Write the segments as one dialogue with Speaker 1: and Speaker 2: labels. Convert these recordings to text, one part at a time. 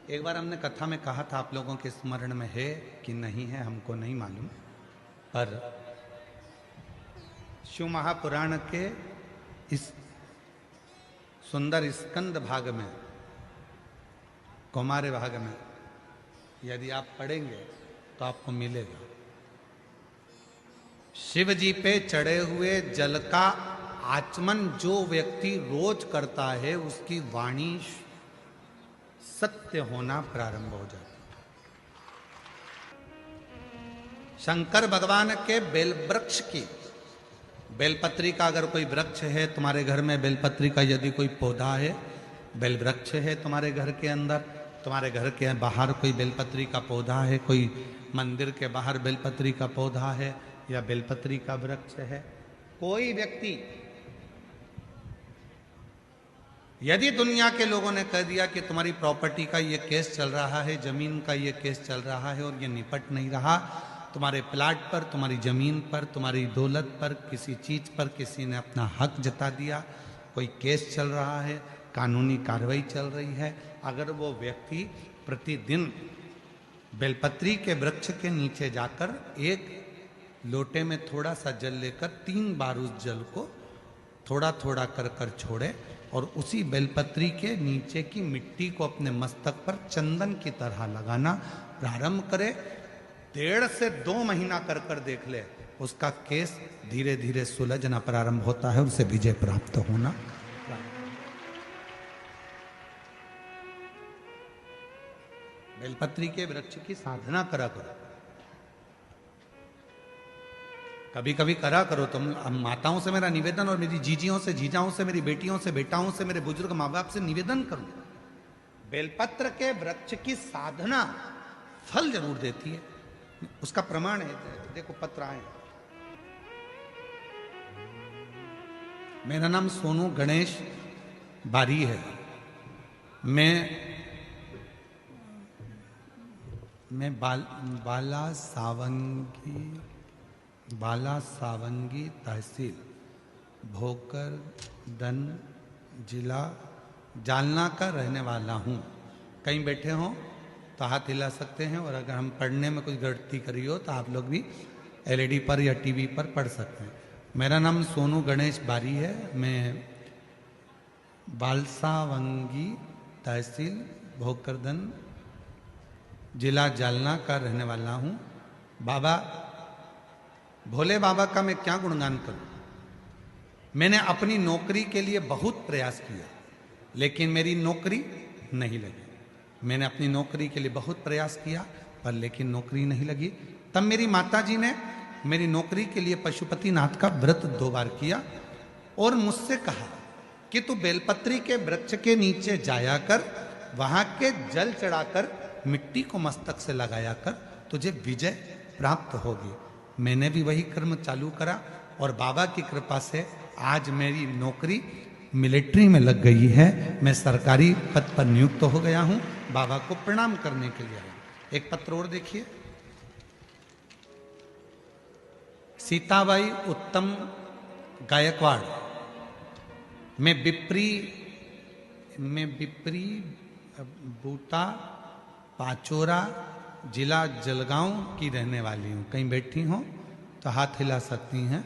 Speaker 1: एक बार हमने कथा में कहा था, आप लोगों के स्मरण में है कि नहीं है हमको नहीं मालूम, पर शिव महापुराण के इस सुंदर स्कंद भाग में, कौमार्य भाग में यदि आप पढ़ेंगे तो आपको मिलेगा। शिव जी पे चढ़े हुए जल का आचमन जो व्यक्ति रोज करता है उसकी वाणी सत्य होना प्रारंभ हो जाता है। शंकर भगवान के बेल वृक्ष की, बेलपत्री का अगर कोई वृक्ष है तुम्हारे घर में, बेलपत्री का यदि कोई पौधा है, बेल वृक्ष है तुम्हारे घर के अंदर, तुम्हारे घर के बाहर कोई बेलपत्री का पौधा है, कोई मंदिर के बाहर बेलपत्री का पौधा है या बेलपत्री का वृक्ष है, कोई व्यक्ति यदि दुनिया के लोगों ने कह दिया कि तुम्हारी प्रॉपर्टी का ये केस चल रहा है, जमीन का ये केस चल रहा है और ये निपट नहीं रहा, तुम्हारे प्लाट पर, तुम्हारी जमीन पर, तुम्हारी दौलत पर, किसी चीज पर किसी ने अपना हक जता दिया, कोई केस चल रहा है, कानूनी कार्रवाई चल रही है, अगर वो व्यक्ति प्रतिदिन बेलपत्री के वृक्ष के नीचे जाकर एक लोटे में थोड़ा सा जल लेकर 3 बार उस जल को थोड़ा थोड़ा कर कर छोड़े और उसी बेलपत्री के नीचे की मिट्टी को अपने मस्तक पर चंदन की तरह लगाना प्रारंभ करे, 1.5 से 2 महीना कर कर देख ले, उसका केस धीरे धीरे सुलझना प्रारंभ होता है, उसे विजय प्राप्त होना। बेलपत्री के वृक्ष की साधना करा करो, कभी कभी करा करो तुम। माताओं से मेरा निवेदन और मेरी जीजियों से, जीजाओं से, मेरी बेटियों से, बेटाओं से, मेरे बुजुर्ग माँ बाप से निवेदन करो, बेलपत्र के वृक्ष की साधना फल जरूर देती है। उसका प्रमाण है, देखो पत्र आए। मेरा नाम सोनू गणेश बारी है। मैं बाला सावंगी तहसील भोकरदन जिला जालना का रहने वाला हूँ। कहीं बैठे हो तो हाथ हिला सकते हैं, और अगर हम पढ़ने में कुछ गलती करी हो तो आप लोग भी एलईडी पर या टीवी पर पढ़ सकते हैं। मेरा नाम सोनू गणेश बारी है। मैं बालसावंगी तहसील भोकरदन जिला जालना का रहने वाला हूँ। बाबा भोले बाबा का मैं क्या गुणगान करूं। मैंने अपनी नौकरी के लिए बहुत प्रयास किया लेकिन मेरी नौकरी नहीं लगी। मैंने अपनी नौकरी के लिए बहुत प्रयास किया पर लेकिन नौकरी नहीं लगी। तब मेरी माताजी ने मेरी नौकरी के लिए पशुपतिनाथ का व्रत 2 बार किया और मुझसे कहा कि तू बेलपत्री के वृक्ष के नीचे जाया कर, वहां के जल चढ़ाकर मिट्टी को मस्तक से लगाया कर, तुझे विजय प्राप्त होगी। मैंने भी वही कर्म चालू करा और बाबा की कृपा से आज मेरी नौकरी मिलिट्री में लग गई है। मैं सरकारी पद पर नियुक्त हो गया हूं। बाबा को प्रणाम करने के लिए आया। एक पत्र और देखिए। सीताबाई उत्तम गायकवाड़, मैं बिप्री बूटा पाचोरा जिला जलगांव की रहने वाली हूँ। कहीं बैठी हो तो हाथ हिला सकती हैं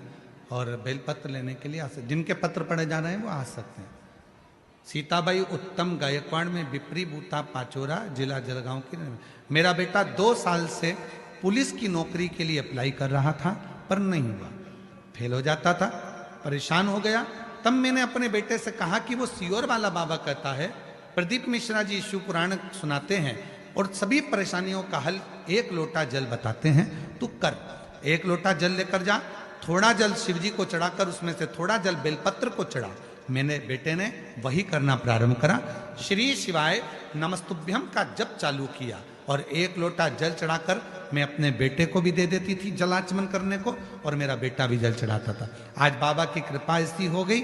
Speaker 1: और बेलपत्र लेने के लिए आ सकते, जिनके पत्र पढ़े जा रहे हैं वो आ सकते हैं। सीताबाई उत्तम गायकवाड़ में बिप्री बूटा पाचोरा जिला जलगांव की। मेरा बेटा 2 साल से पुलिस की नौकरी के लिए अप्लाई कर रहा था पर नहीं हुआ, फेल हो जाता था, परेशान हो गया। तब मैंने अपने बेटे से कहा कि वो सियोर वाला बाबा कहता है, प्रदीप मिश्रा जी शिव पुराण सुनाते हैं और सभी परेशानियों का हल 1 लोटा जल बताते हैं, तू कर। 1 लोटा जल लेकर जा, थोड़ा जल शिव जी को चढ़ाकर उसमें से थोड़ा जल बेलपत्र को चढ़ा। मैंने बेटे ने वही करना प्रारंभ करा। श्री शिवाय नमस्तुभ्यम का जप चालू किया और 1 लोटा जल चढ़ाकर मैं अपने बेटे को भी दे देती थी जलाचमन करने को और मेरा बेटा भी जल चढ़ाता था। आज बाबा की कृपा ऐसी हो गई,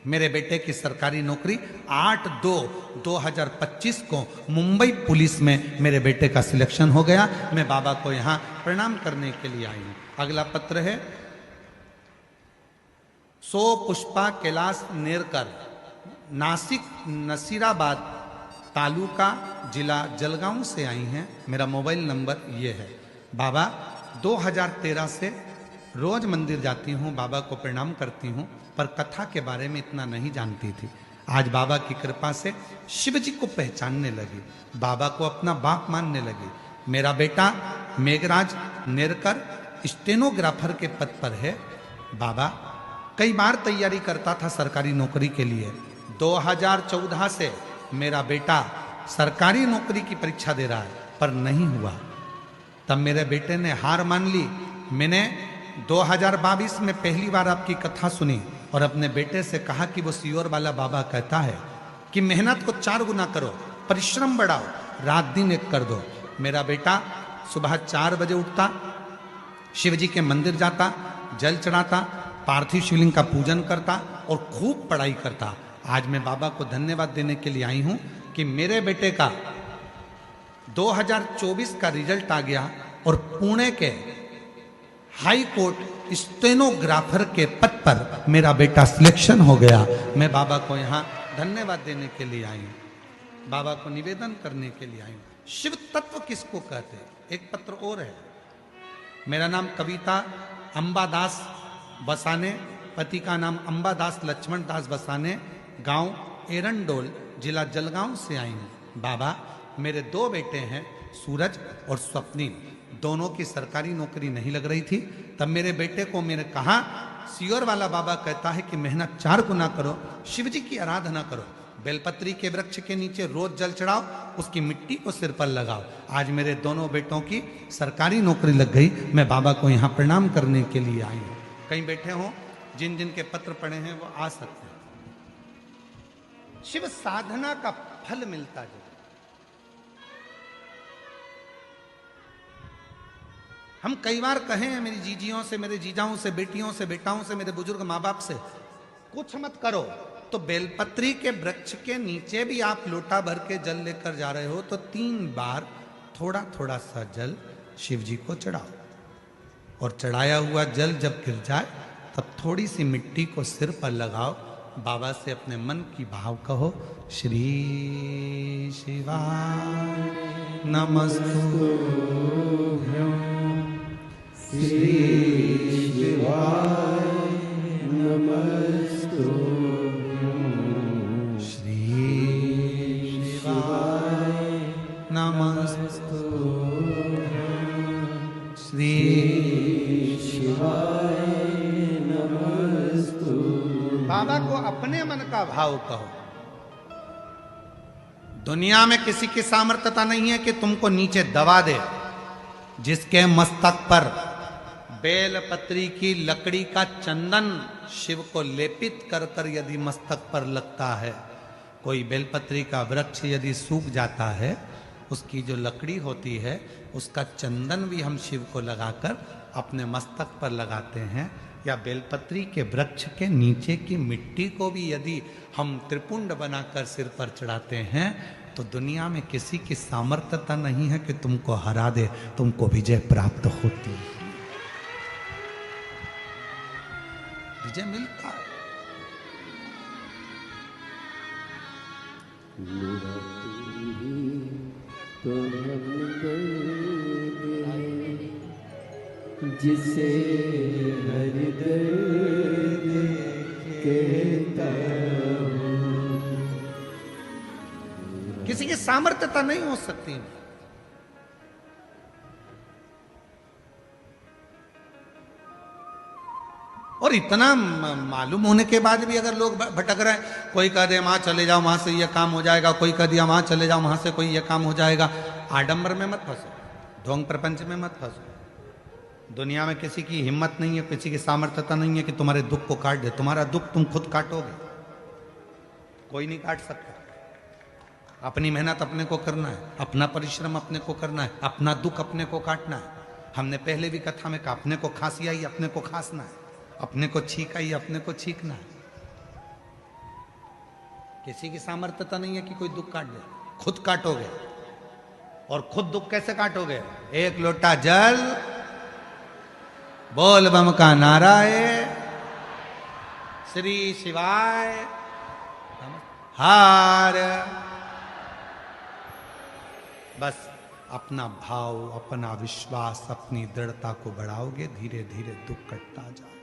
Speaker 1: मेरे बेटे की सरकारी नौकरी 8/2/2025 को मुंबई पुलिस में मेरे बेटे का सिलेक्शन हो गया। मैं बाबा को यहाँ प्रणाम करने के लिए आई हूँ। अगला पत्र है सो पुष्पा कैलाश नेरकर, नासिक नसीराबाद तालुका जिला जलगांव से आई हैं। मेरा मोबाइल नंबर ये है। बाबा 2013 से रोज मंदिर जाती हूँ, बाबा को प्रणाम करती हूँ, पर कथा के बारे में इतना नहीं जानती थी। आज बाबा की कृपा से शिव जी को पहचानने लगी, बाबा को अपना बाप मानने लगी। मेरा बेटा मेघराज नेरकर स्टेनोग्राफर के पद पर है। बाबा कई बार तैयारी करता था सरकारी नौकरी के लिए। 2014 से मेरा बेटा सरकारी नौकरी की परीक्षा दे रहा है, पर नहीं हुआ। तब मेरे बेटे ने हार मान ली। मैंने 2022 में पहली बार आपकी कथा सुनी और अपने बेटे से कहा कि वो सियोर वाला बाबा कहता है कि मेहनत को 4 गुना करो, परिश्रम बढ़ाओ, रात दिन एक कर दो। मेरा बेटा सुबह 4 बजे उठता, शिव जी के मंदिर जाता, जल चढ़ाता, पार्थिव शिवलिंग का पूजन करता और खूब पढ़ाई करता। आज मैं बाबा को धन्यवाद देने के लिए आई हूं कि मेरे बेटे का 2024 का रिजल्ट आ गया और पुणे के हाई कोर्ट स्टेनोग्राफर के पद पर मेरा बेटा सिलेक्शन हो गया। मैं बाबा को यहाँ धन्यवाद देने के लिए आई हूँ, बाबा को निवेदन करने के लिए आई हूँ। शिव तत्व किसको कहते हैं? एक पत्र और है। मेरा नाम कविता अंबादास बसाने, पति का नाम अंबादास लक्ष्मण दास बसाने, गांव एरंडोल, जिला जलगांव से आई हूँ। बाबा मेरे 2 बेटे हैं, सूरज और स्वप्निल। दोनों की सरकारी नौकरी नहीं लग रही थी। तब मेरे बेटे को मैंने कहा, सियोर वाला बाबा कहता है कि मेहनत 4 गुना करो, शिव जी की आराधना करो, बेलपत्री के वृक्ष के नीचे रोज जल चढ़ाओ, उसकी मिट्टी को सिर पर लगाओ। आज मेरे दोनों बेटों की सरकारी नौकरी लग गई। मैं बाबा को यहाँ प्रणाम करने के लिए आई हूँ। कहीं बैठे हों, जिन जिन के पत्र पढ़े हैं वो आ सकते हैं। शिव साधना का फल मिलता है। हम कई बार कहे हैं मेरी जीजियों से, मेरे जीजाओं से, बेटियों से, बेटाओं से, मेरे बुजुर्ग माँ बाप से, कुछ मत करो तो बेलपत्री के वृक्ष के नीचे भी आप लोटा भर के जल लेकर जा रहे हो तो 3 बार थोड़ा थोड़ा सा जल शिव जी को चढ़ाओ। और चढ़ाया हुआ जल जब गिर जाए तब थोड़ी सी मिट्टी को सिर पर लगाओ। बाबा से अपने मन की भाव कहो, श्री शिवाय नमस्तुभ्यं, श्री शिवाय नमस्तुभ्यं, श्री शिवाय नमस्तुभ्यं, श्री शिवाय नमस्तुभ्यं। बाबा को अपने मन का भाव कहो। दुनिया में किसी की सामर्थ्यता नहीं है कि तुमको नीचे दबा दे। जिसके मस्तक पर बेलपत्री की लकड़ी का चंदन शिव को लेपित कर कर यदि मस्तक पर लगता है, कोई बेलपत्री का वृक्ष यदि सूख जाता है, उसकी जो लकड़ी होती है उसका चंदन भी हम शिव को लगाकर अपने मस्तक पर लगाते हैं। या बेलपत्री के वृक्ष के नीचे की मिट्टी को भी यदि हम त्रिपुंड बनाकर सिर पर चढ़ाते हैं तो दुनिया में किसी की सामर्थ्यता नहीं है कि तुमको हरा दे, तुमको विजय प्राप्त होती है, विजय मिलता है।
Speaker 2: तो जिसे हर दर्द कहता हूँ।
Speaker 1: किसी की सामर्थ्यता नहीं हो सकती। और इतना मालूम होने के बाद भी अगर लोग भटक रहे हैं, कोई कह दे वहां चले जाओ, वहां से ये काम हो जाएगा, कोई कह दिया वहां चले जाओ, वहां से कोई ये काम हो जाएगा। आडंबर में मत फंसो, ढोंग प्रपंच में मत फंसो। दुनिया में किसी की हिम्मत नहीं है, किसी की सामर्थ्यता नहीं है कि तुम्हारे दुख को काट दे। तुम्हारा दुख तुम खुद काटोगे, कोई नहीं काट सकता। अपनी मेहनत अपने को करना है, अपना परिश्रम अपने को करना है, अपना दुख अपने को काटना है। हमने पहले भी कथा में कहा, अपने को खांसी आई अपने को खांसना है, अपने को छींक आई अपने को छींकना है। किसी की सामर्थ्यता नहीं है कि कोई दुख काट दे, खुद काटोगे। और खुद दुख कैसे काटोगे? एक लोटा जल, बोल बम का नारा है, श्री शिवाय हार बस अपना भाव, अपना विश्वास, अपनी दृढ़ता को बढ़ाओगे, धीरे धीरे दुख कटता जाए,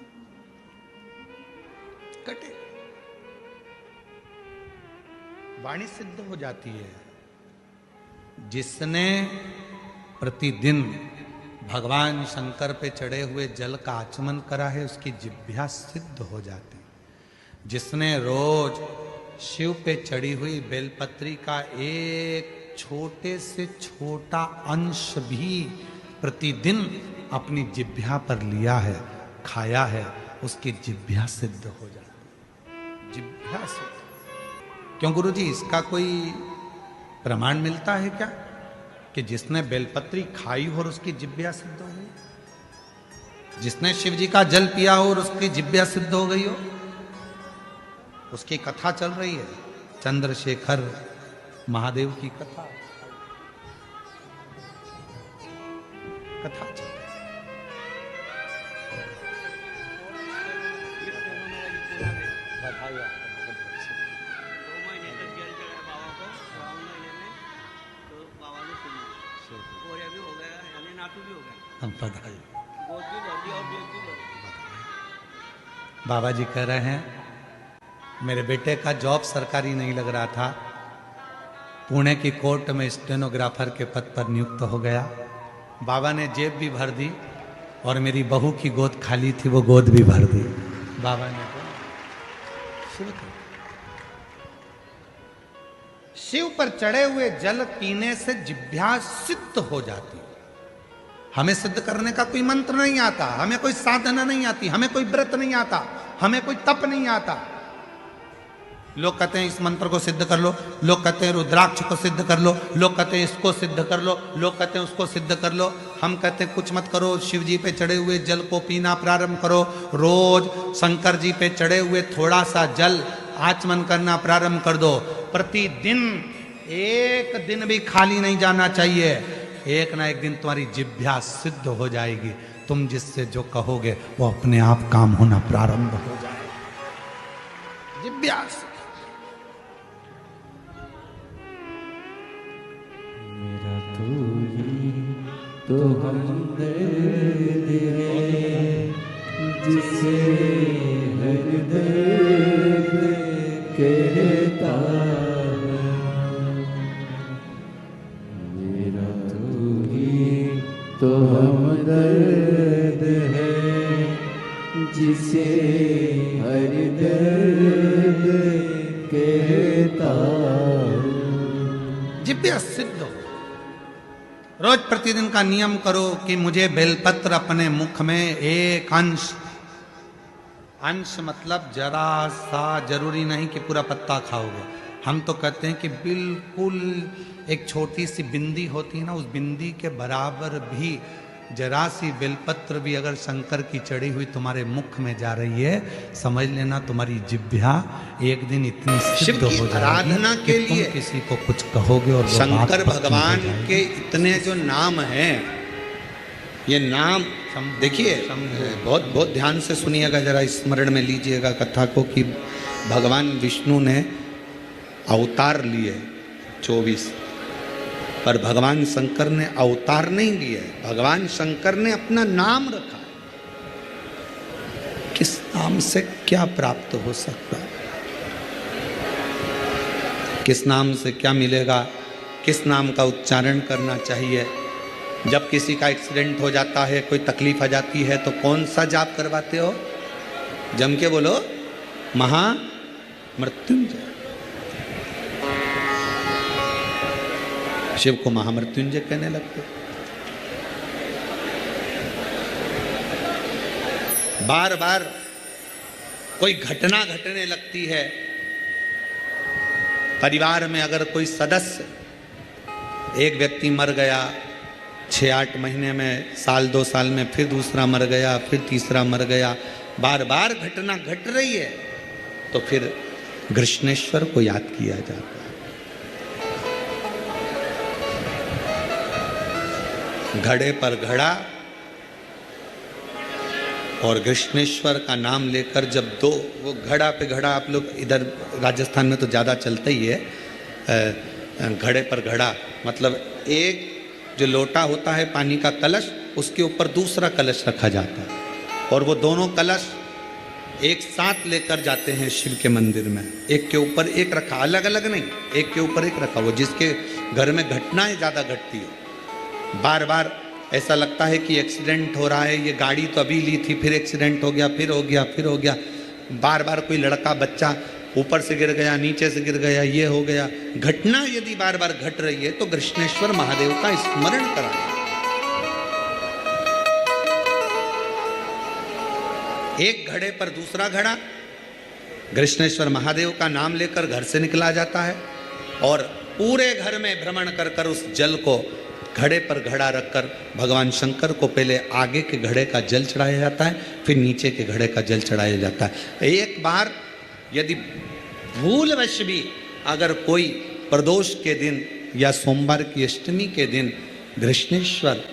Speaker 1: कटे, वाणी सिद्ध हो जाती है। जिसने प्रतिदिन भगवान शंकर पे चढ़े हुए जल का आचमन करा है, उसकी जिह्वा सिद्ध हो जाती। जिसने रोज शिव पे चढ़ी हुई बेलपत्री का एक छोटे से छोटा अंश भी प्रतिदिन अपनी जिह्वा पर लिया है, खाया है, उसकी जिह्वा सिद्ध हो जाती। जिह्वा सिद्ध क्यों गुरुजी? इसका कोई प्रमाण मिलता है क्या कि जिसने बेलपत्री खाई हो और उसकी जिह्वा सिद्ध हो गई? जिसने शिव जी का जल पिया हो और उसकी जिह्वा सिद्ध हो गई हो? उसकी कथा चल रही है, चंद्रशेखर महादेव की कथा चल रही है। बधाई आपको, बहुत अच्छी।
Speaker 3: 2 महीने तक जल चढ़ाया बाबा को, 3 महीने में तो बाबा ने सुना, कोरिया भी हो गया, यानी नाटू भी हो गया,
Speaker 1: हम बधाई।
Speaker 3: गोद भी भर दी और जेब भी भर दी।
Speaker 1: बाबा जी कह रहे हैं, मेरे बेटे का जॉब सरकारी नहीं लग रहा था, पुणे की कोर्ट में स्टेनोग्राफर के पद पर नियुक्त हो गया। बाबा ने जेब भी भर दी और मेरी बहू की गोद खाली थी, वो गोद भी भर दी। बाबा ने शिव पर चढ़े हुए जल पीने से जिह्वा सिद्ध हो जाती। हमें सिद्ध करने का कोई मंत्र नहीं आता, हमें कोई साधना नहीं आती, हमें कोई व्रत नहीं आता, हमें कोई तप नहीं आता। लोग कहते हैं इस मंत्र को सिद्ध कर लो, लोग कहते हैं रुद्राक्ष को सिद्ध कर लो, लोग कहते हैं इसको सिद्ध कर लो, लोग कहते हैं उसको सिद्ध कर लो। हम कहते हैं कुछ मत करो, शिव जी पे चढ़े हुए जल को पीना प्रारंभ करो। रोज शंकर जी पे चढ़े हुए थोड़ा सा जल आचमन करना प्रारंभ कर दो। प्रतिदिन एक दिन भी खाली नहीं जाना चाहिए। एक ना एक दिन तुम्हारी जिह्वा सिद्ध हो जाएगी। तुम जिससे जो कहोगे वो अपने आप काम होना प्रारंभ हो जाएगा। जिह्वा
Speaker 2: मेरा तू ही तो हमदर्द है, जिसे हर दर्द कहता है। मेरा तू ही तो हमदर्द है, जिसे हर दर्द कहता है।
Speaker 1: जिह्वा सिद्ध हो। रोज प्रतिदिन का नियम करो कि मुझे बेलपत्र अपने मुख में एक अंश मतलब जरा सा, जरूरी नहीं कि पूरा पत्ता खाओगे। हम तो कहते हैं कि बिल्कुल एक छोटी सी बिंदी होती है ना, उस बिंदी के बराबर भी जरा सी बेलपत्र भी अगर शंकर की चढ़ी हुई तुम्हारे मुख में जा रही है, समझ लेना तुम्हारी जिह्वा एक दिन इतनी सिद्ध हो जाएगी
Speaker 4: आराधना के
Speaker 1: कि तुम
Speaker 4: लिए
Speaker 1: किसी को कुछ कहोगे और वो
Speaker 4: शंकर
Speaker 1: बात पक्की हो
Speaker 4: भगवान
Speaker 1: जाएगी।
Speaker 4: के इतने जो नाम हैं, ये नाम देखिए, बहुत बहुत ध्यान से सुनिएगा, जरा स्मरण में लीजिएगा कथा को कि भगवान विष्णु ने अवतार लिए 24, पर भगवान शंकर ने अवतार नहीं लिए। भगवान शंकर ने अपना नाम रखा। किस नाम से क्या प्राप्त हो सकता है, किस नाम से क्या मिलेगा, किस नाम का उच्चारण करना चाहिए। जब किसी का एक्सीडेंट हो जाता है, कोई तकलीफ आ जाती है, तो कौन सा जाप करवाते हो? जम के बोलो, महामृत्युंजय। शिव को महामृत्युंजय कहने लगते। बार बार कोई घटना घटने लगती है, परिवार में अगर कोई सदस्य, एक व्यक्ति मर गया 6-8 महीने में, साल 2 साल में फिर दूसरा मर गया, फिर तीसरा मर गया, बार बार घटना घट रही है, तो फिर कृष्णेश्वर को याद किया जाता है। घड़े पर घड़ा और कृष्णेश्वर का नाम लेकर जब दो, वो घड़ा पे घड़ा, आप लोग इधर राजस्थान में तो ज़्यादा चलता ही है, घड़े पर घड़ा, मतलब एक जो लोटा होता है पानी का कलश, उसके ऊपर दूसरा कलश रखा जाता है और वो दोनों कलश एक साथ लेकर जाते हैं शिव के मंदिर में। एक के ऊपर एक रखा, अलग अलग नहीं, एक के ऊपर एक रखा। वो जिसके घर में घटनाएं ज़्यादा घटती हो, बार बार ऐसा लगता है कि एक्सीडेंट हो रहा है, ये गाड़ी तो अभी ली थी, फिर एक्सीडेंट हो गया, फिर हो गया, फिर हो गया, बार बार कोई लड़का बच्चा ऊपर से गिर गया, नीचे से गिर गया, ये हो गया, घटना यदि बार बार घट रही है तो कृष्णेश्वर महादेव का स्मरण कराएं। एक घड़े पर दूसरा घड़ा, कृष्णेश्वर महादेव का नाम लेकर घर से निकला जाता है और पूरे घर में भ्रमण कर कर उस जल को घड़े पर घड़ा रखकर भगवान शंकर को पहले आगे के घड़े का जल चढ़ाया जाता है, फिर नीचे के घड़े का जल चढ़ाया जाता है। एक बार यदि भूलवश भी अगर कोई प्रदोष के दिन या सोमवार की अष्टमी के दिन कृष्णेश्वर